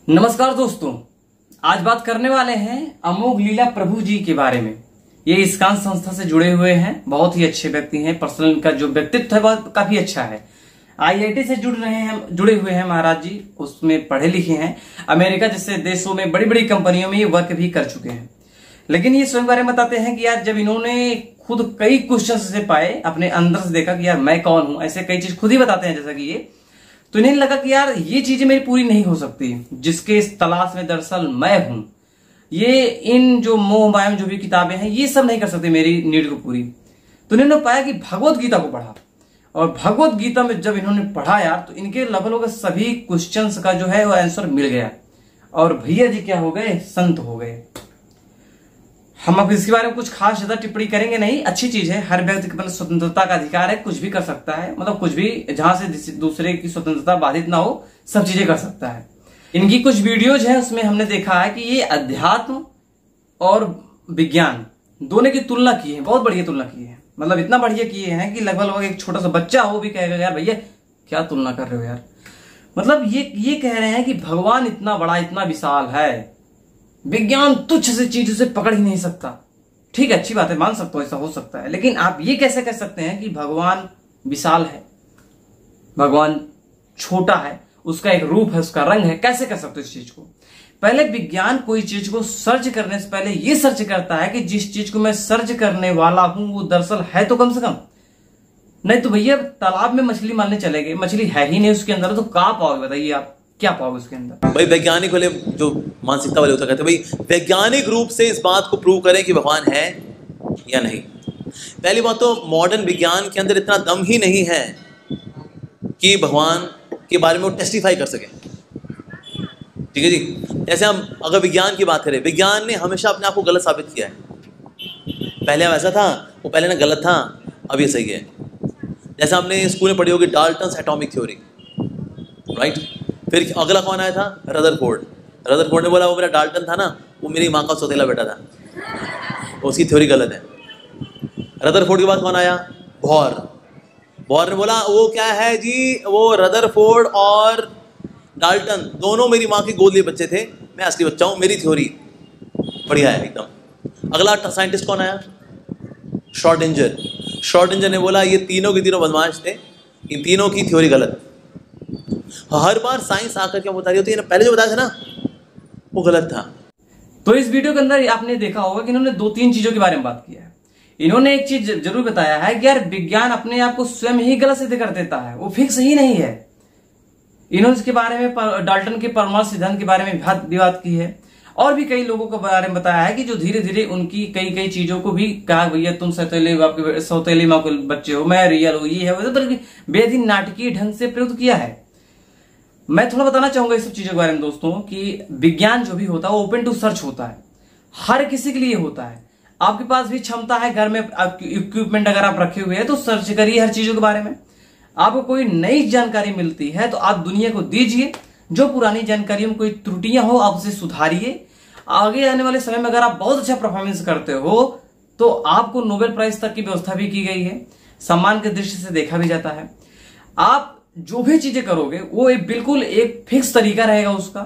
नमस्कार दोस्तों, आज बात करने वाले हैं अमोघ लीला प्रभु जी के बारे में। ये इस्कान संस्था से जुड़े हुए हैं, बहुत ही अच्छे व्यक्ति हैं। पर्सनल इनका जो व्यक्तित्व है वह काफी अच्छा है। आईआईटी से जुड़े हुए हैं महाराज जी, उसमें पढ़े लिखे हैं। अमेरिका जैसे देशों में बड़ी बड़ी कंपनियों में ये वर्क भी कर चुके हैं। लेकिन ये स्वयं बारे में बताते हैं कि यार जब इन्होंने खुद कई क्वेश्चन से पाए, अपने अंदर से देखा कि यार मैं कौन हूं, ऐसे कई चीज खुद ही बताते हैं जैसा कि ये, तो इन्हें लगा कि यार ये चीजें मेरी पूरी नहीं हो सकती, जिसके इस तलाश में दरअसल मैं हूं। ये इन जो मोह माया जो भी किताबें हैं ये सब नहीं कर सकती मेरी नीड को पूरी। तो इन्होंने पाया कि भगवत गीता को पढ़ा, और भगवत गीता में जब इन्होंने पढ़ा यार, तो इनके लगभग सभी क्वेश्चंस का जो है वो आंसर मिल गया। और भैया जी क्या हो गए, संत हो गए। हम अब इसके बारे में कुछ खास ज्यादा टिप्पणी करेंगे नहीं। अच्छी चीज है, हर व्यक्ति के पास स्वतंत्रता का अधिकार है, कुछ भी कर सकता है, मतलब कुछ भी जहां से दूसरे की स्वतंत्रता बाधित ना हो, सब चीजें कर सकता है। इनकी कुछ वीडियोज हैं, उसमें हमने देखा है कि ये अध्यात्म और विज्ञान दोनों की तुलना की है, बहुत बढ़िया तुलना की है। मतलब इतना बढ़िया किए हैं कि लगभग एक छोटा सा बच्चा हो भी कहेगा यार भैया क्या तुलना कर रहे हो यार। मतलब ये कह रहे हैं कि भगवान इतना बड़ा, इतना विशाल है, विज्ञान तुच्छ से चीज उसे पकड़ ही नहीं सकता। ठीक है, अच्छी बात है, मान सकते हो, ऐसा हो सकता है। लेकिन आप ये कैसे कह सकते हैं कि भगवान विशाल है, भगवान छोटा है, उसका एक रूप है, उसका रंग है? कैसे कर सकते हो इस चीज को? पहले विज्ञान कोई चीज को सर्च करने से पहले ये सर्च करता है कि जिस चीज को मैं सर्च करने वाला हूं वो दरअसल है तो कम से कम। नहीं तो भैया तालाब में मछली मारने चले गए, मछली है ही नहीं उसके अंदर, तो कहां पाओगे बताइए आप, क्या पाओगे उसके अंदर? भाई वैज्ञानिक वाले जो मानसिकता वाले होता कहते हैं भाई वैज्ञानिक रूप से इस बात को प्रूव करें कि भगवान है या नहीं। पहली बात तो मॉडर्न विज्ञान के अंदर इतना दम ही नहीं है कि भगवान के बारे में वो टेस्टिफाई कर सके। ठीक है जी, जैसे हम अगर विज्ञान की बात करें, विज्ञान ने हमेशा अपने आप को गलत साबित किया है। पहले ऐसा था, वो पहले ना गलत था, अब ये सही है। जैसे हमने स्कूल में पढ़ी होगी डाल्टन्स एटॉमिक थ्योरी, राइट। फिर अगला कौन आया था? रदरफोर्ड। रदरफोर्ड ने बोला वो मेरा डाल्टन था ना, वो मेरी माँ का सौतेला बेटा था, उसकी थ्योरी गलत है। रदरफोर्ड के बाद कौन आया? बोर। बोर ने बोला वो क्या है जी, वो रदरफोर्ड और डाल्टन दोनों मेरी माँ के गोद लिए बच्चे थे, मैं असली बच्चा हूँ, मेरी थ्योरी बढ़िया है एकदम। अगला साइंटिस्ट कौन आया? श्रोडिंगर। श्रोडिंगर ने बोला ये तीनों के तीनों बदमाश थे, इन तीनों की थ्योरी गलत। हर बार साइंस आकर क्या बता रही होती है, पहले जो बताया था ना वो गलत था। तो इस वीडियो के अंदर आपने देखा होगा कि इन्होंने दो तीन चीजों के बारे में बात किया है। इन्होंने एक चीज जरूर बताया है कि यार विज्ञान अपने आप को स्वयं ही गलत सिद्ध कर देता है, वो फिक्स ही नहीं है। इन्होंने इसके बारे में डाल्टन के परमाणु सिद्धांत के बारे में भी बात की है, और भी कई लोगों के बारे में बताया है कि जो धीरे धीरे उनकी कई चीजों को भी कहा भैया तुम सौतेली माँ के बच्चे हो, मैं रियल हूं, ये है, तो बेहद ही नाटकीय ढंग से प्रयुक्त किया है। मैं थोड़ा बताना चाहूंगा इस सब चीजों के बारे में दोस्तों कि विज्ञान जो भी होता है वो ओपन टू सर्च होता है, हर किसी के लिए होता है। आपके पास भी क्षमता है, घर में इक्विपमेंट अगर आप रखे हुए हैं तो सर्च करिए हर चीजों के बारे में। आपको कोई नई जानकारी मिलती है तो आप दुनिया को दीजिए, जो पुरानी जानकारियों में कोई त्रुटियां हो आप उसे सुधारिए। आगे आने वाले समय में अगर आप बहुत अच्छा परफॉर्मेंस करते हो तो आपको नोबेल प्राइज तक की व्यवस्था भी की गई है, सम्मान की दृष्टि से देखा भी जाता है। आप जो भी चीजें करोगे वो बिल्कुल एक फिक्स तरीका रहेगा उसका,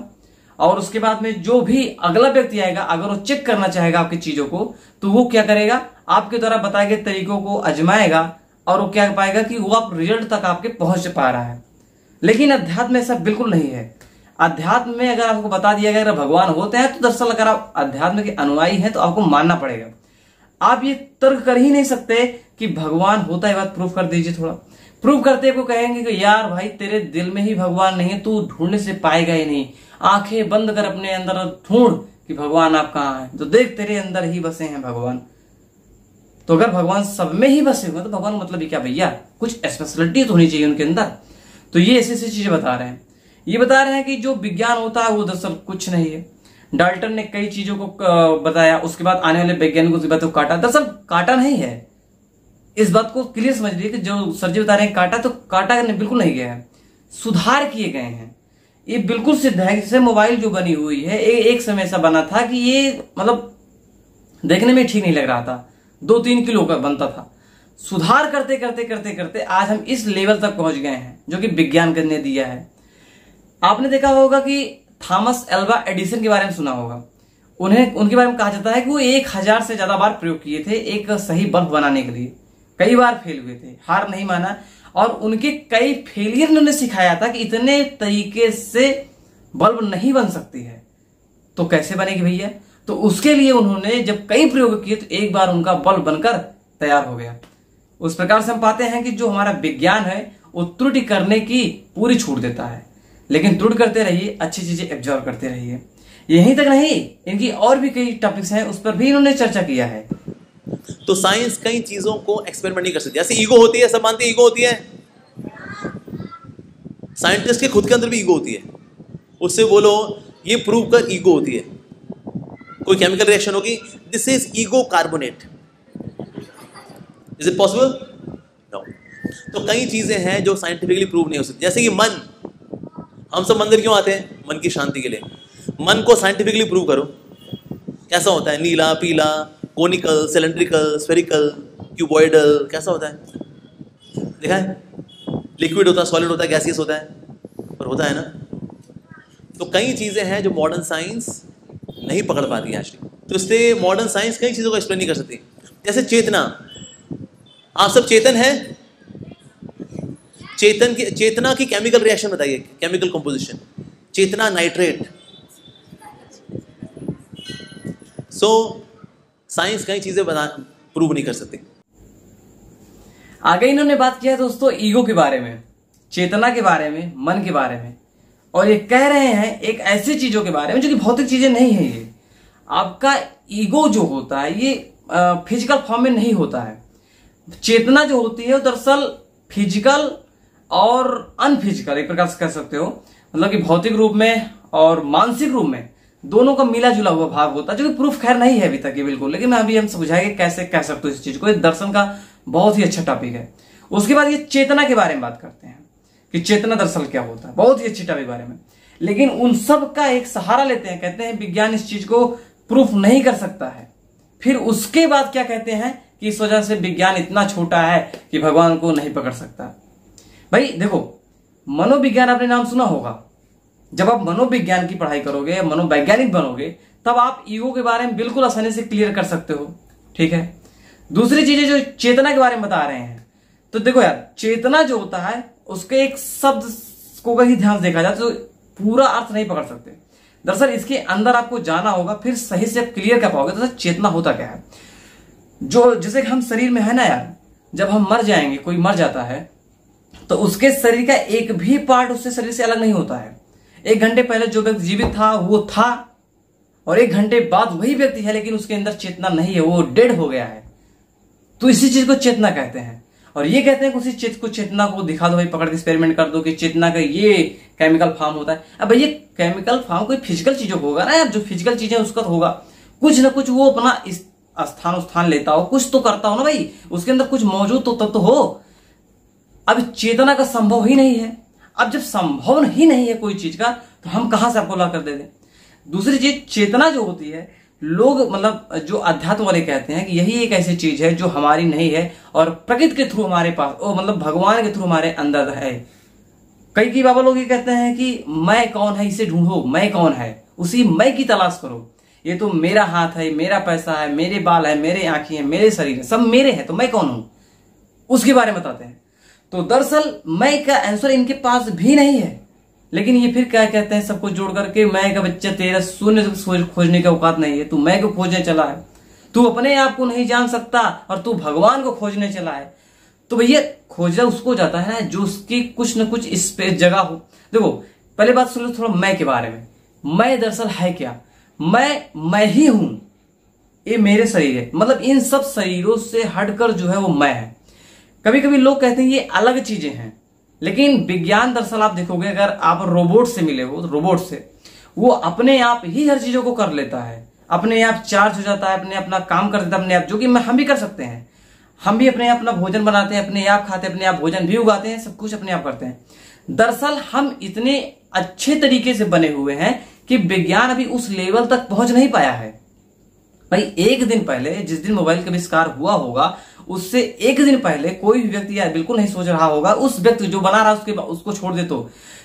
और उसके बाद में जो भी अगला व्यक्ति आएगा अगर वो चेक करना चाहेगा आपकी चीजों को तो वो क्या करेगा, आपके द्वारा बताए गए तरीकों को आजमाएगा, और वो क्या पाएगा कि वो आप रिजल्ट तक आपके पहुंच पा रहा है। लेकिन अध्यात्म में ऐसा बिल्कुल नहीं है। अध्यात्म में अगर आपको बता दिया गया अगर भगवान होते हैं तो दरअसल अगर आप अध्यात्म के अनुयायी हैं तो आपको मानना पड़ेगा। आप ये तर्क कर ही नहीं सकते कि भगवान होता है, बात प्रूफ कर दीजिए। थोड़ा प्रूव करते को कहेंगे कि यार भाई तेरे दिल में ही भगवान नहीं है, तू ढूंढने से पाएगा ही नहीं। आंखें बंद कर अपने अंदर ढूंढ कि भगवान आप कहाँ हैं, तो देख तेरे अंदर ही बसे हैं भगवान। तो अगर भगवान सब में ही बसे हुए तो भगवान मतलब ये क्या भैया, कुछ स्पेशलिटी तो होनी चाहिए उनके अंदर। तो ये ऐसी ऐसी चीजें बता रहे हैं। ये बता रहे हैं कि जो विज्ञान होता है वो दरअसल कुछ नहीं है। डाल्टन ने कई चीजों को बताया, उसके बाद आने वाले वैज्ञानिकों की बातों को काटा, दरअसल काटा नहीं है। इस बात को क्लियर समझ लीजिए कि जो सर जी बता रहे हैं काटा, तो काटा बिल्कुल नहीं गया है, सुधार किए गए हैं। ये बिल्कुल सिद्ध है। जैसे मोबाइल जो बनी हुई है, एक समय ऐसा बना था कि ये मतलब देखने में ठीक नहीं लग रहा था, 2-3 किलो का बनता था। सुधार करते करते करते करते आज हम इस लेवल तक पहुंच गए हैं जो कि विज्ञान ने दिया है। आपने देखा होगा कि थॉमस एल्वा एडिसन के बारे में सुना होगा। उनके बारे में कहा जाता है कि वो 1000 से ज्यादा बार प्रयोग किए थे एक सही बल्ब बनाने के लिए। कई बार फेल हुए थे, हार नहीं माना, और उनके कई फेलियर ने उन्हें सिखाया था कि इतने तरीके से बल्ब नहीं बन सकती है, तो कैसे बनेगी भैया। तो उसके लिए उन्होंने जब कई प्रयोग किए तो एक बार उनका बल्ब बनकर तैयार हो गया। उस प्रकार से हम पाते हैं कि जो हमारा विज्ञान है वो त्रुटि करने की पूरी छूट देता है, लेकिन त्रुटि करते रहिए, अच्छी चीजें एब्जॉर्व करते रहिए। यहीं तक नहीं, इनकी और भी कई टॉपिक्स हैं, उस पर भी इन्होंने चर्चा किया है। तो साइंस कई चीजों को एक्सपेरिमेंट नहीं कर सकती। जैसे ईगो होती है, सब मानते हैं ईगो होती है, साइंटिस्ट के खुद के अंदर भी ईगो होती है। उससे बोलो ये प्रूव कर ईगो होती है, कोई केमिकल रिएक्शन होगी, this is ego carbonate, is it possible? No. तो कई चीजें हैं जो साइंटिफिकली प्रूव नहीं हो सकती। जैसे कि मन, हम सब मंदिर क्यों आते हैं? मन की शांति के लिए। मन को साइंटिफिकली प्रूव करो, कैसा होता है? नीला, पीला, कोनिकल, सिलेंड्रिकल, स्फेरिकल, क्यूबॉइडल, कैसा होता है? देखा है? लिक्विड होता है, सॉलिड होता है, गैसियस होता है, पर होता है ना। तो कई चीजें हैं जो मॉडर्न साइंस नहीं पकड़ पाती है एक्चुअली। तो इसलिए मॉडर्न साइंस कई चीजों को एक्सप्लेन नहीं कर सकती। जैसे चेतना, आप सब चेतन है? चेतना की केमिकल रिएक्शन बताइए, केमिकल कंपोजिशन। चेतना नाइट्रेट। सो साइंस कई चीजें प्रूव नहीं कर सकती। आगे इन्होंने बात किया है दोस्तों ईगो के बारे में, चेतना के बारे में, मन के बारे में, और ये कह रहे हैं एक ऐसी चीजों के बारे में जो कि भौतिक चीजें नहीं है। ये आपका ईगो जो होता है ये फिजिकल फॉर्म में नहीं होता है। चेतना जो होती है वो दरअसल फिजिकल और अनफिजिकल एक प्रकार से कह सकते हो, मतलब कि भौतिक रूप में और मानसिक रूप में दोनों का मिला जुला हुआ भाग होता है, जो कि प्रूफ खैर नहीं है अभी तक ये बिल्कुल, लेकिन अभी हम समझाएंगे कैसे कह सकते हो इस चीज को। ये दर्शन का बहुत ही अच्छा टॉपिक है। उसके बाद ये चेतना के बारे में बात करते हैं कि चेतना दरअसल क्या होता है, बहुत ही अच्छी टॉपिक बारे में। लेकिन उन सब का एक सहारा लेते हैं, कहते हैं विज्ञान इस चीज को प्रूफ नहीं कर सकता है। फिर उसके बाद क्या कहते हैं कि इस वजह से विज्ञान इतना छोटा है कि भगवान को नहीं पकड़ सकता। भाई देखो, मनोविज्ञान आपने नाम सुना होगा। जब आप मनोविज्ञान की पढ़ाई करोगे, मनोवैज्ञानिक बनोगे, तब आप ईगो के बारे में बिल्कुल आसानी से क्लियर कर सकते हो। ठीक है। दूसरी चीजें जो चेतना के बारे में बता रहे हैं, तो देखो यार, चेतना जो होता है उसके एक शब्द को कहीं ध्यान से देखा जाए तो पूरा अर्थ नहीं पकड़ सकते। दरअसल इसके अंदर आपको जाना होगा, फिर सही से आप क्लियर कर पाओगे। तो चेतना होता क्या है? जो जैसे कि हम शरीर में है ना यार, जब हम मर जाएंगे, कोई मर जाता है, तो उसके शरीर का एक भी पार्ट उससे शरीर से अलग नहीं होता है। 1 घंटे पहले जो व्यक्ति जीवित था वो था, और 1 घंटे बाद वही व्यक्ति है, लेकिन उसके अंदर चेतना नहीं है, वो डेड हो गया है। तो इसी चीज को चेतना कहते हैं। और ये कहते हैं कि उसी चीज को, चेतना को दिखा दो भाई, पकड़ के एक्सपेरिमेंट कर दो कि चेतना का ये केमिकल फॉर्म होता है। अब ये केमिकल फॉर्म कोई फिजिकल चीजों को होगा ना यार, जो फिजिकल चीजें उसका तो होगा, कुछ ना कुछ वो अपना इस स्थान लेता हो, कुछ तो करता हो ना भाई, उसके अंदर कुछ मौजूद तो तब तो हो। अब चेतना का संभव ही नहीं है। अब जब संभव ही नहीं है कोई चीज का, तो हम कहां से आपको ला कर दे दें? दूसरी चीज, चेतना जो होती है, लोग मतलब जो अध्यात्म वाले कहते हैं कि यही एक ऐसी चीज है जो हमारी नहीं है और प्रकृति के थ्रू हमारे पास, ओ मतलब भगवान के थ्रू हमारे अंदर है। कई बाबा लोग ये कहते हैं कि मैं कौन है इसे ढूंढो, मैं कौन है, उसी मैं की तलाश करो। ये तो मेरा हाथ है, मेरा पैसा है, मेरे बाल है, मेरे आंखें हैं, मेरे शरीर है, सब मेरे हैं, तो मैं कौन हूं, उसके बारे में बताते हैं। तो दरअसल मैं का आंसर इनके पास भी नहीं है, लेकिन ये फिर क्या कहते हैं, सबको जोड़ करके मैं का बच्चा, तेरा शून्य खोजने का औकात नहीं है, तू मैं को खोजने चला है, तू अपने आप को नहीं जान सकता और तू भगवान को खोजने चला है। तो भैया खोजा उसको जाता है ना जो उसकी कुछ न कुछ स्पेस जगह हो। देखो पहले बात सुन लो थोड़ा मैं के बारे में। मैं दरअसल है क्या? मैं ही हूं, ये मेरे शरीर है, मतलब इन सब शरीरों से हटकर जो है वो मैं है। कभी कभी लोग कहते हैं ये अलग चीजें हैं, लेकिन विज्ञान दरअसल आप देखोगे, अगर आप रोबोट से मिले हो, रोबोट से, वो अपने आप ही हर चीजों को कर लेता है, अपने आप चार्ज हो जाता है, अपने अपना काम कर देता है अपने आप, जो कि हम भी कर सकते हैं। हम भी अपने आप अपना भोजन बनाते हैं, अपने आप खाते हैं, अपने आप भोजन भी उगाते हैं, सब कुछ अपने आप करते हैं। दरअसल हम इतने अच्छे तरीके से बने हुए हैं कि विज्ञान अभी उस लेवल तक पहुंच नहीं पाया है। भाई एक दिन पहले, जिस दिन मोबाइल का आविष्कार हुआ होगा, उससे एक दिन पहले कोई भी व्यक्ति यार बिल्कुल नहीं सोच रहा होगा, उस व्यक्ति जो बना रहा उसको छोड़ दे तो,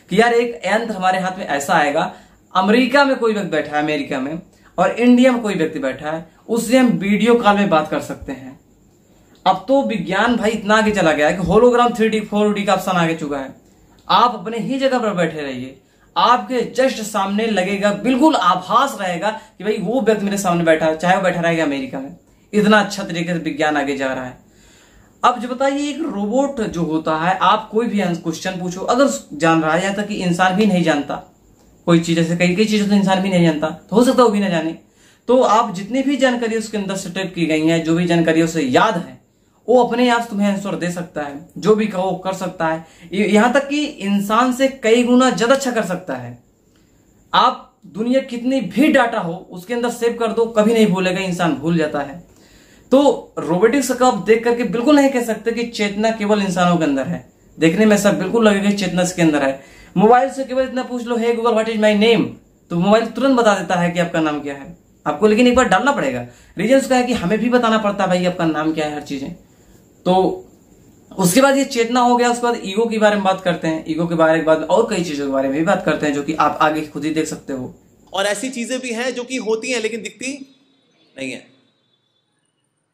कि यार एक यंत्र हमारे हाथ में ऐसा आएगा, अमेरिका में कोई व्यक्ति बैठा है, अमेरिका में, और इंडिया में कोई व्यक्ति बैठा है, उससे हम वीडियो कॉल में बात कर सकते हैं। अब तो विज्ञान भाई इतना आगे चला गया है कि होलोग्राम 3D 4D का ऑप्शन आगे चुका है। आप अपने ही जगह पर बैठे रहिए, आपके जस्ट सामने लगेगा, बिल्कुल आभास रहेगा कि भाई वो व्यक्ति मेरे सामने बैठा है, चाहे वो बैठा रहेगा अमेरिका में। इतना अच्छा तरीके से विज्ञान आगे जा रहा है। अब जो बताइए, एक रोबोट जो होता है, आप कोई भी क्वेश्चन पूछो, अगर जान रहा है, यहाँ तक कि इंसान भी नहीं जानता कोई चीज, जैसे कई चीजें तो इंसान भी नहीं जानता, तो हो सकता है वो भी ना जाने, तो आप जितनी भी जानकारी उसके अंदर सेटअप की गई है, जो भी जानकारी उसे याद है, वो अपने आप तुम्हें आंसर दे सकता है, जो भी कहो कर सकता है। यहां तक कि इंसान से कई गुना ज्यादा अच्छा कर सकता है। आप दुनिया कितनी भी डाटा हो उसके अंदर सेव कर दो, कभी नहीं भूलेगा, इंसान भूल जाता है। तो रोबोटिक्स का आप देख करके बिल्कुल नहीं कह सकते कि चेतना केवल इंसानों के अंदर है। देखने में सब बिल्कुल लगेगा चेतना इसके अंदर है। मोबाइल से केवल इतना पूछ लो, hey Google what is my name, तो मोबाइल तुरंत बता देता है कि आपका नाम क्या है आपको, लेकिन एक बार डालना पड़ेगा। रीजन उसका है कि हमें भी बताना पड़ता है भाई आपका नाम क्या है, हर चीजें। तो उसके बाद ये चेतना हो गया। उसके बाद ईगो के बारे में बात करते हैं, ईगो के बारे में बाद और कई चीजों के बारे में भी बात करते हैं, जो कि आप आगे खुद ही देख सकते हो। और ऐसी चीजें भी हैं जो कि होती हैं लेकिन दिखती नहीं है।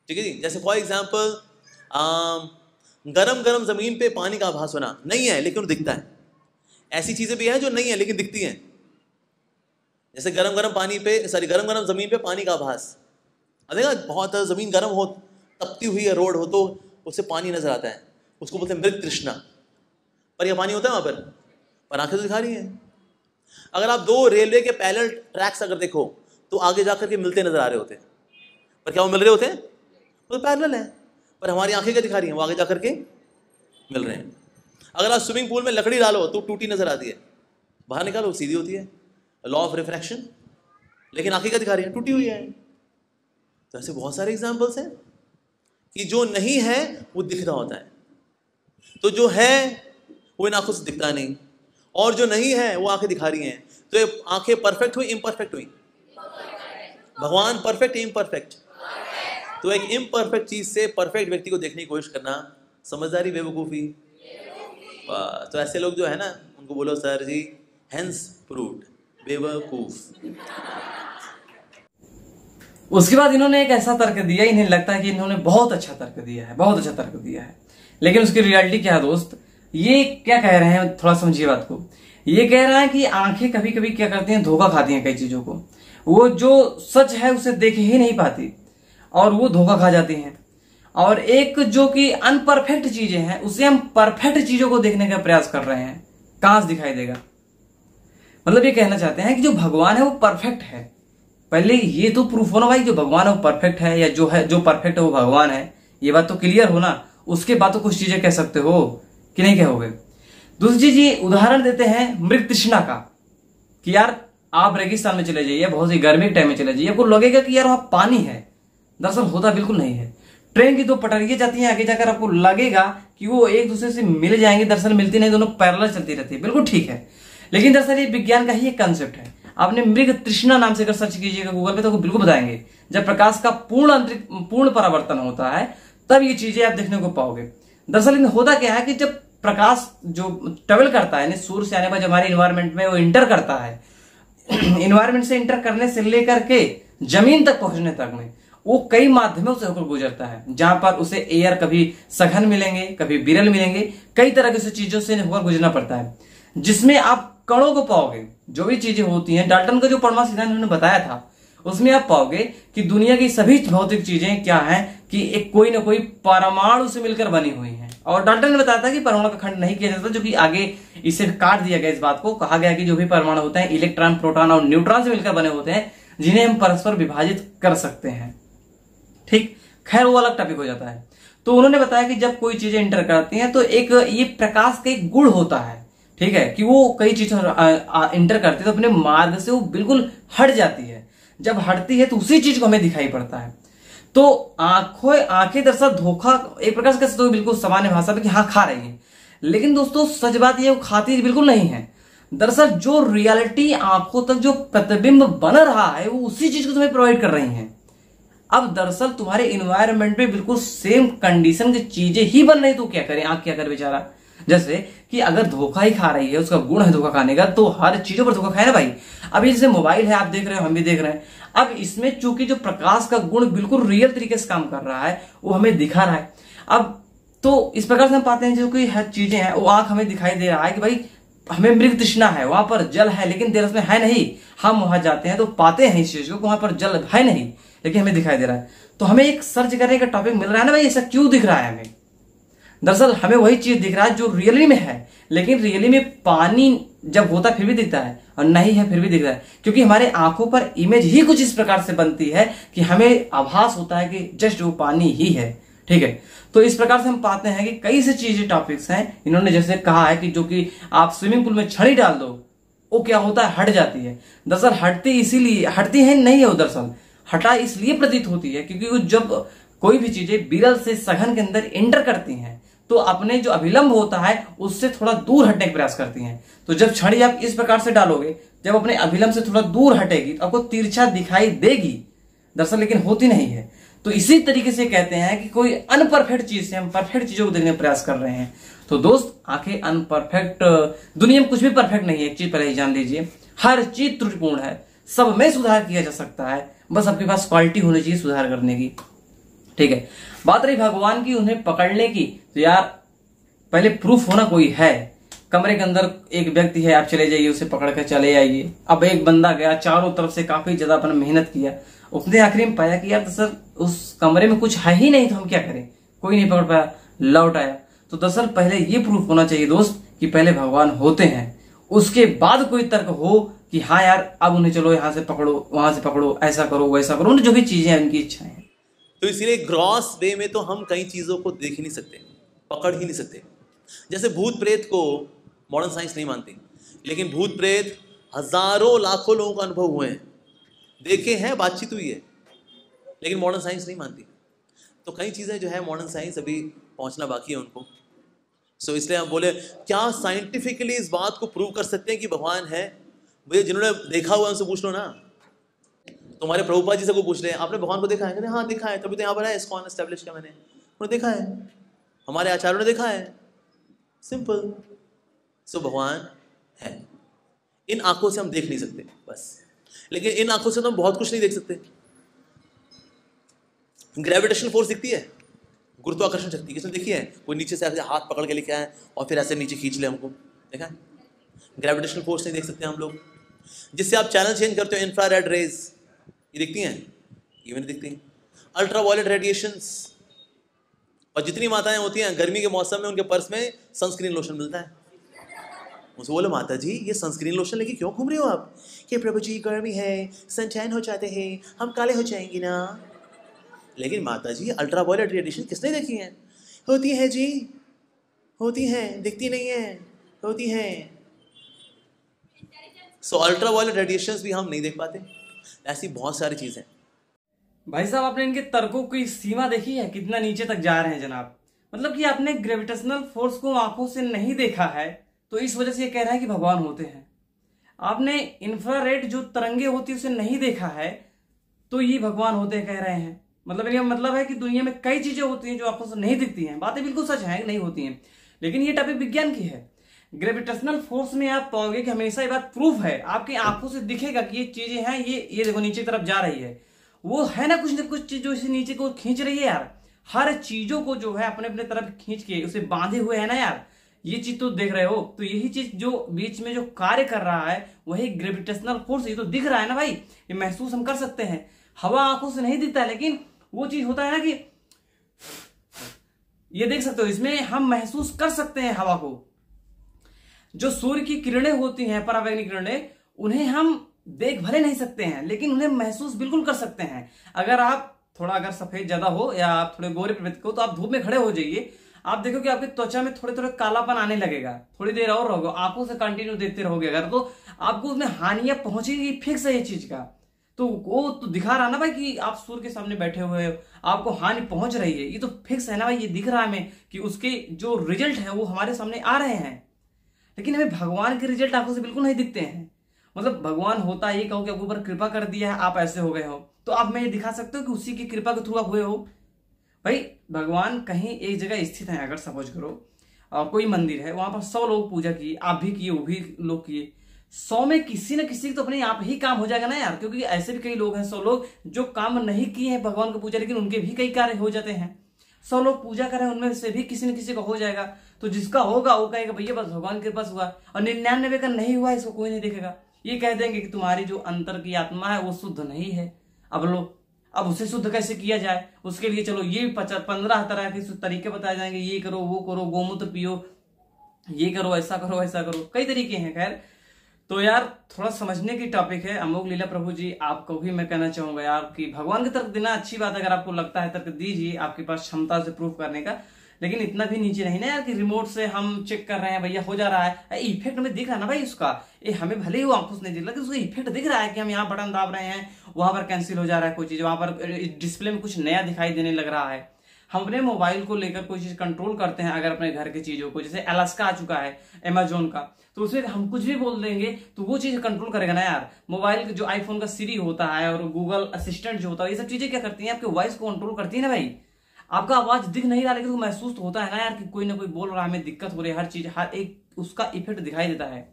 ठीक है जी, जैसे फॉर एग्जाम्पल गरम गरम जमीन पे पानी का आभास होना नहीं है लेकिन दिखता है। ऐसी चीजें भी हैं जो नहीं है लेकिन दिखती हैं, जैसे गरम गरम जमीन पे पानी का आभास। देखा, बहुत जमीन गर्म हो, तपती हुई है रोड हो, तो उससे पानी नजर आता है, उसको बोलते हैं मृग तृष्णा। पर यह पानी होता है वहां पर आंखें तो दिखा रही हैं। अगर आप दो रेलवे के पैरेलल ट्रैक्स अगर देखो तो आगे जाकर के मिलते नजर आ रहे होते हैं, पर क्या वो मिल रहे होते हैं? वो तो पैरेलल है, पर हमारी आंखें क्या दिखा रही हैं? वो आगे जाकर के मिल रहे हैं। अगर आप स्विमिंग पूल में लकड़ी डालो तो टूटी नजर आती है, बाहर निकालो सीधी होती है, लॉ ऑफ रिफ्रैक्शन, लेकिन आंखें क्या दिखा रही है? टूटी हुई है। तो ऐसे बहुत सारे एग्जाम्पल्स हैं कि जो नहीं है वो दिख रहा होता है, तो जो है वो इन आंखों से दिखता नहीं, और जो नहीं है वो आंखें दिखा रही हैं। तो ये आंखें परफेक्ट हुई, इम्परफेक्ट हुई? भगवान परफेक्ट, इम्परफेक्ट? तो एक इम्परफेक्ट चीज से परफेक्ट व्यक्ति को देखने की कोशिश करना समझदारी, बेवकूफी? तो ऐसे लोग जो है ना, उनको बोलो सर जी हेंस प्रूव्ड बेवकूफ। उसके बाद इन्होंने एक ऐसा तर्क दिया, इन्हें लगता है कि इन्होंने बहुत अच्छा तर्क दिया है, बहुत अच्छा तर्क दिया है, लेकिन उसकी रियलिटी क्या है दोस्त? ये क्या कह रहे हैं, थोड़ा समझिए बात को। ये कह रहा है कि आंखें कभी कभी क्या करती हैं, धोखा खाती हैं कई चीजों को। वो जो सच है उसे देख ही नहीं पाती और वो धोखा खा जाती हैं। और एक जो कि अनपरफेक्ट चीजें हैं उसे हम परफेक्ट चीजों को देखने का प्रयास कर रहे हैं, कहां से दिखाई देगा? मतलब ये कहना चाहते हैं कि जो भगवान है वो परफेक्ट है। पहले ये तो प्रूफ हो ना भाई, जो भगवान है वो परफेक्ट है, या जो परफेक्ट है वो भगवान है, ये बात तो क्लियर हो ना। उसके बाद तो कुछ चीजें कह सकते हो कि नहीं कहोगे। दूसरी चीज, ये उदाहरण देते हैं मृग तृष्णा का, कि यार आप रेगिस्तान में चले जाइए, बहुत सी गर्मी के टाइम में चले जाइए, आपको लगेगा कि यार वहां पानी है, दरअसल होता बिल्कुल नहीं है। ट्रेन की दो पटरियां जाती हैं, आगे जाकर आपको लगेगा कि वो एक दूसरे से मिल जाएंगे, दरअसल मिलती नहीं, दोनों पैरेलल चलती रहती है, बिल्कुल ठीक है। लेकिन दरअसल ये विज्ञान का ही एक कंसेप्ट है। आपने मृग तृष्णा नाम से अगर सर्च कीजिएगा गूगल पे तो बिल्कुल बताएंगे, जब प्रकाश का पूर्ण परावर्तन होता है तब ये चीजें आप देखने को पाओगे। दरअसल होता क्या है कि जब प्रकाश जो ट्रेवल करता है सूर्य से आने पर, जब हमारे इन्वायरमेंट में वो इंटर करता है, इन्वायरमेंट से इंटर करने से लेकर के जमीन तक पहुंचने तक में वो कई माध्यमों से होकर गुजरता है, जहां पर उसे एयर कभी सघन मिलेंगे, कभी विरल मिलेंगे, कई तरह की चीजों से होकर गुजरना पड़ता है, जिसमें आप कणों को पाओगे। जो भी चीजें होती हैं, डाल्टन का जो परमाणु सिद्धांत उन्होंने बताया था, उसमें आप पाओगे कि दुनिया की सभी भौतिक चीजें क्या हैं कि एक कोई ना कोई परमाणु से मिलकर बनी हुई हैं। और डाल्टन ने बताया था कि परमाणु का खंड नहीं किया जाता, जो कि आगे इसे काट दिया गया। इस बात को कहा गया कि जो भी परमाणु होते हैं इलेक्ट्रॉन, प्रोटॉन और न्यूट्रॉन से मिलकर बने होते हैं, जिन्हें हम परस्पर विभाजित कर सकते हैं। ठीक, खैर वो अलग टॉपिक हो जाता है। तो उन्होंने बताया कि जब कोई चीजें इंटर करती हैं तो एक ये प्रकाश का एक गुण होता है, ठीक है, कि वो कई चीजें इंटर करती है तो अपने मार्ग से वो बिल्कुल हट जाती है। जब हटती है तो उसी चीज को हमें दिखाई पड़ता है। तो आंखें दरअसल धोखा एक प्रकार से कह सकते हो, बिल्कुल सामान्य भाषा में कि हाँ खा रही है, लेकिन दोस्तों सच बात ये वो खाती बिल्कुल नहीं है। दरअसल जो रियलिटी आंखों तक जो प्रतिबिंब बन रहा है वो उसी चीज को तुम्हें प्रोवाइड कर रही है। अब दरअसल तुम्हारे इन्वायरमेंट में बिल्कुल सेम कंडीशन की चीजें ही बन रही, तो क्या करें, आंख क्या करे बेचारा। जैसे कि अगर धोखा ही खा रही है, उसका गुण है धोखा खाने का, तो हर चीजों पर धोखा खाए ना भाई। अभी जैसे मोबाइल है, आप देख रहे हो, हम भी देख रहे हैं। अब इसमें चूंकि जो प्रकाश का गुण बिल्कुल रियल तरीके से काम कर रहा है, वो हमें दिखा रहा है। अब तो इस प्रकार से हम पाते हैं जो कि हर चीजें हैं, वो आंख हमें दिखाई दे रहा है कि भाई हमें मृग तृष्णा है, वहां पर जल है, लेकिन देर में है नहीं। हम वहां जाते हैं तो पाते हैं इस चीज को, वहां पर जल है नहीं, लेकिन हमें दिखाई दे रहा है। तो हमें एक सर्च करने का टॉपिक मिल रहा है ना भाई, ऐसा क्यों दिख रहा है हमें। दरअसल हमें वही चीज दिख रहा है जो रियली में है, लेकिन रियली में पानी जब होता है फिर भी दिखता है, और नहीं है फिर भी दिख रहा है, क्योंकि हमारे आंखों पर इमेज ही कुछ इस प्रकार से बनती है कि हमें आभास होता है कि जस्ट वो पानी ही है। ठीक है, तो इस प्रकार से हम पाते हैं कि कई से चीजें टॉपिक्स हैं। इन्होंने जैसे कहा है कि जो कि आप स्विमिंग पूल में छड़ी डाल दो, वो क्या होता है, हट जाती है। दरअसल हटती इसीलिए, हटती है नहीं है वो, दरअसल हटा इसलिए प्रतीत होती है क्योंकि वो जब कोई भी चीजें विरल से सघन के अंदर एंटर करती हैं तो अपने जो अभिलंब होता है उससे थोड़ा दूर हटने का प्रयास करती हैं। तो जब छड़ी आप इस प्रकार से डालोगे, जब अपने अभिलंब से थोड़ा दूर हटेगी तो आपको तिरछा दिखाई देगी दरअसल, लेकिन होती नहीं है। तो इसी तरीके से कहते हैं कि कोई अनपरफेक्ट चीज से हम परफेक्ट चीजों को देखने का प्रयास कर रहे हैं। तो दोस्त, आंखें अनपरफेक्ट, दुनिया में कुछ भी परफेक्ट नहीं है, एक चीज पहले ही जान लीजिए, हर चीज त्रुटिपूर्ण है, सब में सुधार किया जा सकता है, बस आपके पास क्वालिटी होनी चाहिए सुधार करने की। ठीक है, बात रही भगवान की उन्हें पकड़ने की, तो यार पहले प्रूफ होना कोई है। कमरे के अंदर एक व्यक्ति है, आप चले जाइए, उसे पकड़ कर चले आइए। अब एक बंदा गया, चारों तरफ से काफी ज्यादा अपना मेहनत किया, उसने आखिरी में पाया कि यार दरअसल उस कमरे में कुछ है ही नहीं, तो हम क्या करें, कोई नहीं पकड़ पाया, लौट आया। तो दरअसल पहले ये प्रूफ होना चाहिए दोस्त कि पहले भगवान होते हैं, उसके बाद कोई तर्क हो कि हाँ यार अब उन्हें चलो यहां से पकड़ो, वहां से पकड़ो, ऐसा करो वैसा करो, जो भी चीजें हैं उनकी इच्छाएं हैं। तो इसीलिए ग्रॉस वे में तो हम कई चीज़ों को देख ही नहीं सकते, पकड़ ही नहीं सकते। जैसे भूत प्रेत को मॉडर्न साइंस नहीं मानती, लेकिन भूत प्रेत हजारों लाखों लोगों का अनुभव हुए हैं, देखे हैं, बातचीत हुई है, लेकिन मॉडर्न साइंस नहीं मानती। तो कई चीज़ें जो है मॉडर्न साइंस अभी पहुंचना बाकी है उनको। सो इसलिए हम बोले क्या साइंटिफिकली इस बात को प्रूव कर सकते हैं कि भगवान है? भैया जिन्होंने देखा हुआ उनसे पूछ लो ना। तुम्हारे प्रभुपाद जी से को पूछ रहे हैं, आपने भगवान को देखा है? कहते हाँ देखा है, तभी तो यहाँ पर है, इस्कॉन एस्टेब्लिश किया मैंने, उन्होंने देखा है, हमारे आचार्यों ने देखा है, सिंपल। सो भगवान है, इन आंखों से हम देख नहीं सकते बस, लेकिन इन आंखों से तो हम बहुत कुछ नहीं देख सकते। ग्रेविटेशनल फोर्स दिखती है, गुरुत्वाकर्षण शक्ति किसने देखी है? कोई नीचे से ऐसे हाथ पकड़ के लेके आए और फिर ऐसे नीचे खींच ले हमको, देखा? ग्रेविटेशनल फोर्स नहीं देख सकते हम लोग। जिससे आप चैनल चेंज करते हो, इंफ्रारेड रेज, ये दिखती हैं? ये भी नहीं दिखती। अल्ट्रावायलेट रेडिएशंस, और जितनी माताएं होती हैं गर्मी के मौसम में उनके पर्स में सनस्क्रीन लोशन मिलता है। मुझे बोले माता जी ये सनस्क्रीन लोशन लेके क्यों घूम रही हो आप? कि प्रभु जी गर्मी है, सनटैन हो जाते हैं, हम काले हो जाएंगे ना। लेकिन माता जी अल्ट्रावायलेट रेडिएशन किसने देखी है? होती है जी, होती हैं, दिखती नहीं है, होती हैं। सो अल्ट्रावायलेट रेडिएशंस भी हम नहीं देख पाते। ऐसी बहुत सारी चीजें। भाई साहब आपने इनके तर्कों की सीमा देखी है, कितना नीचे तक जा रहे हैं जनाब। मतलब कि आपने ग्रेविटेशनल फोर्स को आंखों से नहीं देखा है, तो इस वजह से ये कह रहा है कि भगवान होते हैं। आपने इंफ्रारेड जो तरंगे होती है उसे नहीं देखा है, तो ये भगवान होते हैं कह रहे हैं। मतलब ये मतलब है कि दुनिया में कई चीजें होती हैं जो आंखों से नहीं दिखती हैं। बातें बिल्कुल सच है, नहीं होती हैं, लेकिन ये टॉपिक विज्ञान की है। ग्रेविटेशनल फोर्स में आप पाओगे कि हमेशा ये बात प्रूफ है, आपकी आंखों से दिखेगा कि ये चीजें हैं, ये देखो नीचे की तरफ जा रही है, वो है ना कुछ चीज जो इसे नीचे को खींच रही है यार। हर चीजों को जो है अपने अपने तरफ खींच के उसे बांधे हुए है ना यार, ये चीज तो देख रहे हो। तो यही चीज जो बीच में जो कार्य कर रहा है वही ग्रेविटेशनल फोर्स, ये तो दिख रहा है ना भाई, ये महसूस हम कर सकते हैं। हवा आंखों से नहीं दिखता है, लेकिन वो चीज होता है ना कि ये देख सकते हो, इसमें हम महसूस कर सकते हैं हवा को। जो सूर्य की किरणें होती हैं, परावैंगनी किरणें, उन्हें हम देख भले नहीं सकते हैं, लेकिन उन्हें महसूस बिल्कुल कर सकते हैं। अगर आप थोड़ा अगर सफेद ज्यादा हो या आप थोड़े गोरे प्रवृत्ति को, तो आप धूप में खड़े हो जाइए, आप देखो कि आपकी त्वचा में थोड़े थोड़े कालापन आने लगेगा। थोड़ी देर और रहोगे, आंखों से कंटिन्यू देखते रहोगे अगर, तो आपको उसमें हानियां पहुंचेगी, फिक्स है ये चीज का। तो वो तो दिखा रहा ना भाई कि आप सूर्य के सामने बैठे हुए हो, आपको हानि पहुंच रही है, ये तो फिक्स है ना भाई, ये दिख रहा है हमें कि उसके जो रिजल्ट है वो हमारे सामने आ रहे हैं। लेकिन हमें भगवान के रिजल्ट आंखों से बिल्कुल नहीं दिखते हैं। मतलब भगवान होता ये कहो कि आपके ऊपर कृपा कर दिया है, आप ऐसे हो गए हो, तो आप मैं ये दिखा सकते हो कि उसी की कृपा के थ्रू आप हुए हो। भाई भगवान कहीं एक जगह स्थित है, अगर सपोज करो कोई मंदिर है, वहां पर 100 लोग पूजा किए, आप भी किए, वो भी लोग किए, 100 में किसी न किसी तो अपने आप ही काम हो जाएगा ना यार। क्योंकि ऐसे भी कई लोग हैं 100 लोग जो काम नहीं किए हैं भगवान की पूजा, लेकिन उनके भी कई कार्य हो जाते हैं। 100 लोग पूजा करें, उनमें से भी किसी न किसी का हो जाएगा। तो जिसका होगा वो कहेगा भैया बस भगवान के पास हुआ, और 99 का नहीं हुआ इसको कोई नहीं देखेगा। ये कह देंगे कि तुम्हारी जो अंतर की आत्मा है वो शुद्ध नहीं है। अब उसे शुद्ध कैसे किया जाए, उसके लिए चलो ये 15 तरह के तरीके बताए जाएंगे, ये करो, वो करो, गोमूत्र पियो, ये करो, ऐसा करो, ऐसा करो, कई तरीके हैं। खैर, तो यार थोड़ा समझने की टॉपिक है। अमोघ लीला प्रभु जी, आपको भी मैं कहना चाहूंगा यार कि भगवान की तर्क देना अच्छी बात है, अगर आपको लगता है तर्क दीजिए, आपके पास क्षमता से प्रूफ करने का, लेकिन इतना भी नीचे नहीं ना यार कि रिमोट से हम चेक कर रहे हैं भैया हो जा रहा है, इफेक्ट हमें दिख रहा है ना भाई उसका, ये हमें भले ही वो आंखों से नहीं दिख रहा, उसका इफेक्ट दिख रहा है कि हम यहाँ बटन दाब रहे हैं, वहां पर कैंसिल हो जा रहा है कोई चीज, वहां पर डिस्प्ले में कुछ नया दिखाई देने लग रहा है। हम अपने मोबाइल को लेकर कोई चीज कंट्रोल करते हैं, अगर अपने घर की चीजों को, जैसे अलास्का आ चुका है अमेजोन का, तो उसमें हम कुछ भी बोल देंगे तो वो चीज कंट्रोल करेगा ना यार। मोबाइल जो आईफोन का सीरी होता है और गूगल असिस्टेंट जो होता है, ये सब चीजें क्या करती हैं, आपके वॉइस को कंट्रोल करती है ना भाई। आपका आवाज दिख नहीं रहा लेकिन तो महसूस तो होता है ना यार कि कोई ना कोई बोल रहा है, हमें दिक्कत हो रही है, हर चीज, हर एक उसका इफेक्ट दिखाई देता है।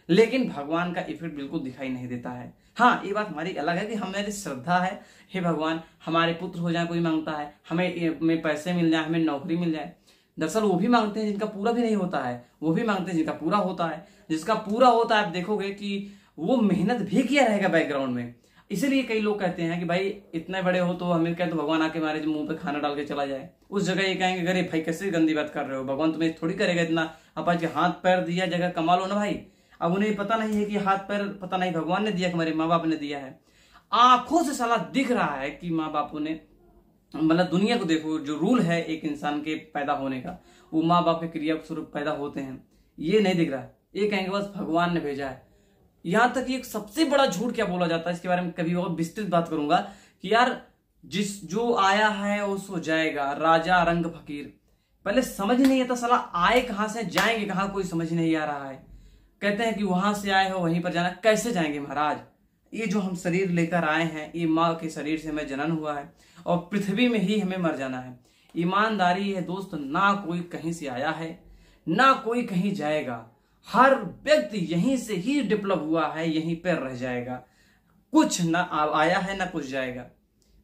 लेकिन भगवान का इफेक्ट बिल्कुल दिखाई नहीं देता है। हाँ, ये बात हमारी अलग है कि हमारी श्रद्धा है, हे भगवान हमारे पुत्र हो जाए, कोई मांगता है हमें पैसे मिल जाए, हमें नौकरी मिल जाए। दरअसल वो भी मांगते हैं जिनका पूरा भी नहीं होता है, वो भी मांगते हैं जिनका पूरा होता है। जिसका पूरा होता है आप देखोगे कि वो मेहनत भी किया रहेगा बैकग्राउंड में। इसीलिए कई लोग कहते हैं कि भाई इतने बड़े हो तो हमें क्या, तो भगवान आके हमारे मुंह पे खाना डाल के चला जाए। उस जगह ये कहेंगे अरे भाई कैसे गंदी बात कर रहे हो, भगवान तुम्हें थोड़ी करेगा इतना, आप आज हाथ पैर दिया जगह कमा लो ना भाई। अब उन्हें पता नहीं है कि हाथ पैर पता नहीं भगवान ने दिया कि हमारे माँ बाप ने दिया है। आंखों से साला दिख रहा है कि माँ बापों ने, मतलब दुनिया को देखो, जो रूल है एक इंसान के पैदा होने का, वो माँ बाप के क्रिया स्वरूप पैदा होते हैं, ये नहीं दिख रहा है। ये कहेंगे बस भगवान ने भेजा है। यहां तक एक सबसे बड़ा झूठ क्या बोला जाता है, इसके बारे में कभी और विस्तृत बात करूंगा कि यार जो आया है वो सो जाएगा, राजा रंग फकीर। पहले समझ नहीं आता साला आए कहां से, जाएंगे कहां, कोई समझ नहीं आ रहा है। कहते हैं कि वहां से आए हो वहीं पर जाना, कैसे जाएंगे महाराज। ये जो हम शरीर लेकर आए हैं, ये माँ के शरीर से हमें जनन हुआ है और पृथ्वी में ही हमें मर जाना है। ईमानदारी है दोस्त, ना कोई कहीं से आया है ना कोई कहीं जाएगा। हर व्यक्ति यहीं से ही डेवलप हुआ है, यहीं पर रह जाएगा। कुछ ना आया है ना कुछ जाएगा।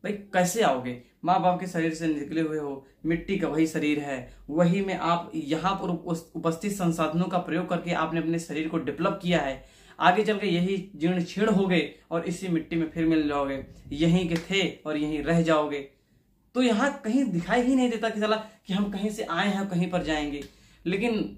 भाई कैसे आओगे, माँ बाप के शरीर से निकले हुए हो, मिट्टी का वही शरीर है, वही में आप यहाँ पर उपस्थित संसाधनों का प्रयोग करके आपने अपने शरीर को डेवलप किया है। आगे चल के यही जीर्ण छीर्ण हो गए और इसी मिट्टी में फिर मिल जाओगे, यहीं के थे और यहीं रह जाओगे। तो यहाँ कहीं दिखाई ही नहीं देता कि साला कि हम कहीं से आए हैं कहीं पर जाएंगे। लेकिन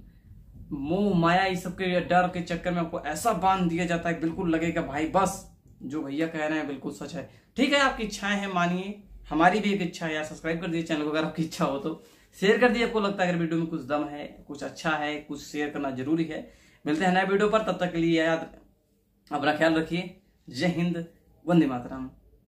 मोह माया इस सब के डर के चक्कर में आपको ऐसा बांध दिया जाता है, बिल्कुल लगेगा भाई बस जो भैया कह रहे हैं बिल्कुल सच है। ठीक है, आपकी इच्छाएं हैं मानिए, हमारी भी एक इच्छा है यार, सब्सक्राइब कर दीजिए चैनल को अगर आपकी इच्छा हो तो, शेयर कर दीजिए आपको लगता है अगर वीडियो में कुछ दम है, कुछ अच्छा है, कुछ शेयर करना जरूरी है। मिलते हैं नए वीडियो पर, तब तक के लिए याद अपना ख्याल रखिए। जय हिंद, वंदे मातरम।